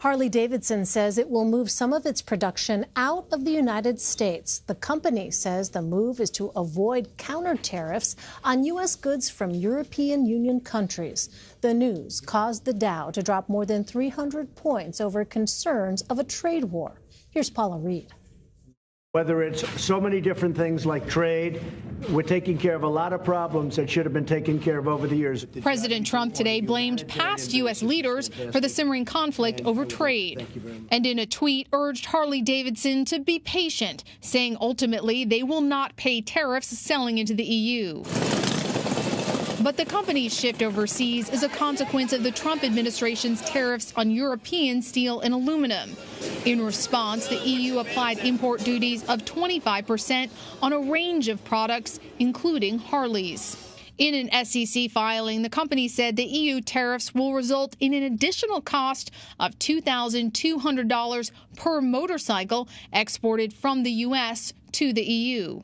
Harley-Davidson says it will move some of its production out of the United States. The company says the move is to avoid counter tariffs on U.S. goods from European Union countries. The news caused the Dow to drop more than 300 points over concerns of a trade war. Here's Paula Reid. Whether it's so many different things like trade, we're taking care of a lot of problems that should have been taken care of over the years. President Trump today blamed past U.S. leaders for the simmering conflict over trade, and in a tweet urged Harley-Davidson to be patient, saying ultimately they will not pay tariffs selling into the EU. But the company's shift overseas is a consequence of the Trump administration's tariffs on European steel and aluminum. In response, the EU applied import duties of 25% on a range of products, including Harleys. In an SEC filing, the company said the EU tariffs will result in an additional cost of $2,200 per motorcycle exported from the U.S. to the EU.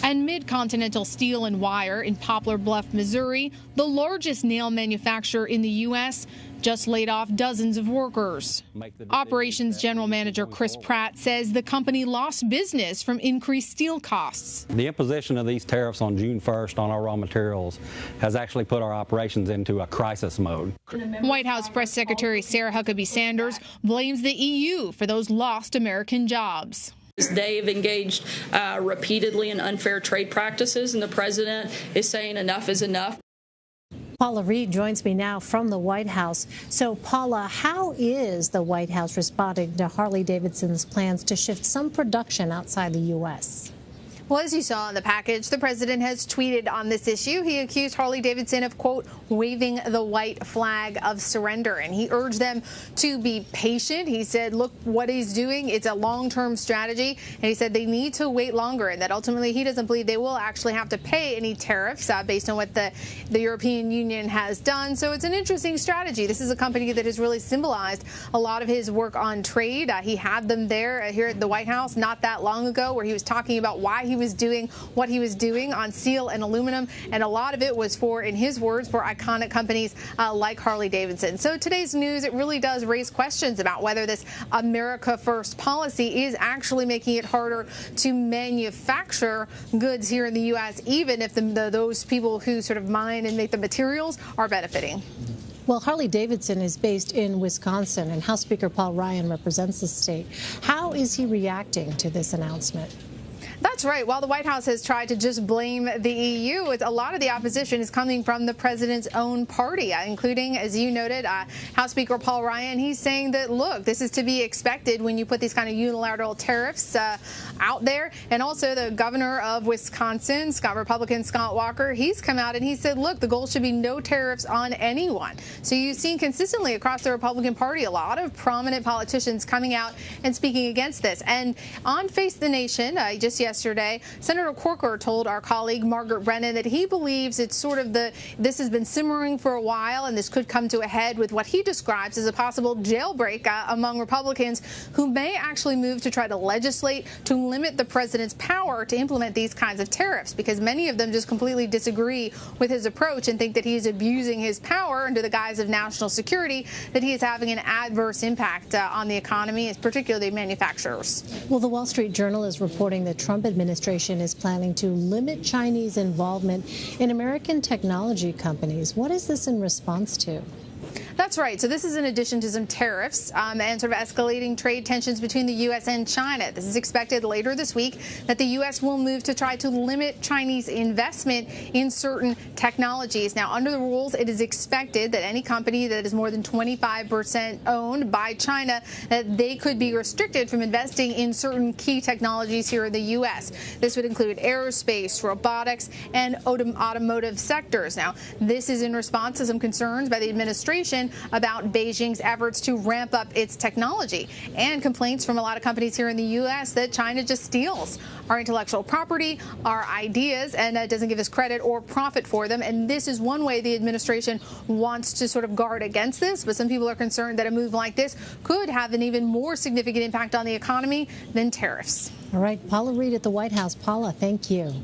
And Mid-Continental Steel and Wire in Poplar Bluff, Missouri, the largest nail manufacturer in the U.S., just laid off dozens of workers. Operations General Manager Chris Pratt says the company lost business from increased steel costs. The imposition of these tariffs on June 1st on our raw materials has actually put our operations into a crisis mode. White House Press Secretary Sarah Huckabee Sanders blames the EU for those lost American jobs. They have engaged repeatedly in unfair trade practices, and the president is saying enough is enough. Paula Reid joins me now from the White House. So, Paula, how is the White House responding to Harley-Davidson's plans to shift some production outside the U.S.? Well, as you saw in the package, the president has tweeted on this issue. He accused Harley-Davidson of, quote, waving the white flag of surrender, and he urged them to be patient. He said, look, what he's doing, it's a long-term strategy, and he said they need to wait longer, and that ultimately he doesn't believe they will actually have to pay any tariffs based on what the European Union has done. So it's an interesting strategy. This is a company that has really symbolized a lot of his work on trade. He had them there here at the White House not that long ago, where he was talking about why he was doing what he was doing on steel and aluminum, and a lot of it was for, in his words, for iconic companies like Harley-Davidson. So today's news, it really does raise questions about whether this America First policy is actually making it harder to manufacture goods here in the U.S., even if those people who sort of mine and make the materials are benefiting. Well, Harley-Davidson is based in Wisconsin, and House Speaker Paul Ryan represents the state. How is he reacting to this announcement? That's right. While the White House has tried to just blame the EU, a lot of the opposition is coming from the president's own party, including, as you noted, House Speaker Paul Ryan. He's saying that, look, this is to be expected when you put these kind of unilateral tariffs out there. And also the governor of Wisconsin, Republican Scott Walker, he's come out and he said, look, the goal should be no tariffs on anyone. So you've seen consistently across the Republican Party a lot of prominent politicians coming out and speaking against this. And on Face the Nation, just yesterday, Senator Corker told our colleague Margaret Brennan that he believes it's sort of this has been simmering for a while, and this could come to a head with what he describes as a possible jailbreak among Republicans who may actually move to try to legislate to limit the president's power to implement these kinds of tariffs, because many of them just completely disagree with his approach and think that he is abusing his power under the guise of national security, that he is having an adverse impact on the economy, particularly manufacturers. Well, the Wall Street Journal is reporting the Trump administration is planning to limit Chinese involvement in American technology companies. What is this in response to? That's right. So this is in addition to some tariffs and sort of escalating trade tensions between the U.S. and China. This is expected later this week that the U.S. will move to try to limit Chinese investment in certain technologies. Now, under the rules, it is expected that any company that is more than 25% owned by China, that they could be restricted from investing in certain key technologies here in the U.S. This would include aerospace, robotics, and automotive sectors. Now, this is in response to some concerns by the administration about Beijing's efforts to ramp up its technology and complaints from a lot of companies here in the U.S. that China just steals our intellectual property, our ideas, and doesn't give us credit or profit for them. And this is one way the administration wants to sort of guard against this. But some people are concerned that a move like this could have an even more significant impact on the economy than tariffs. All right, Paula Reid at the White House. Paula, thank you.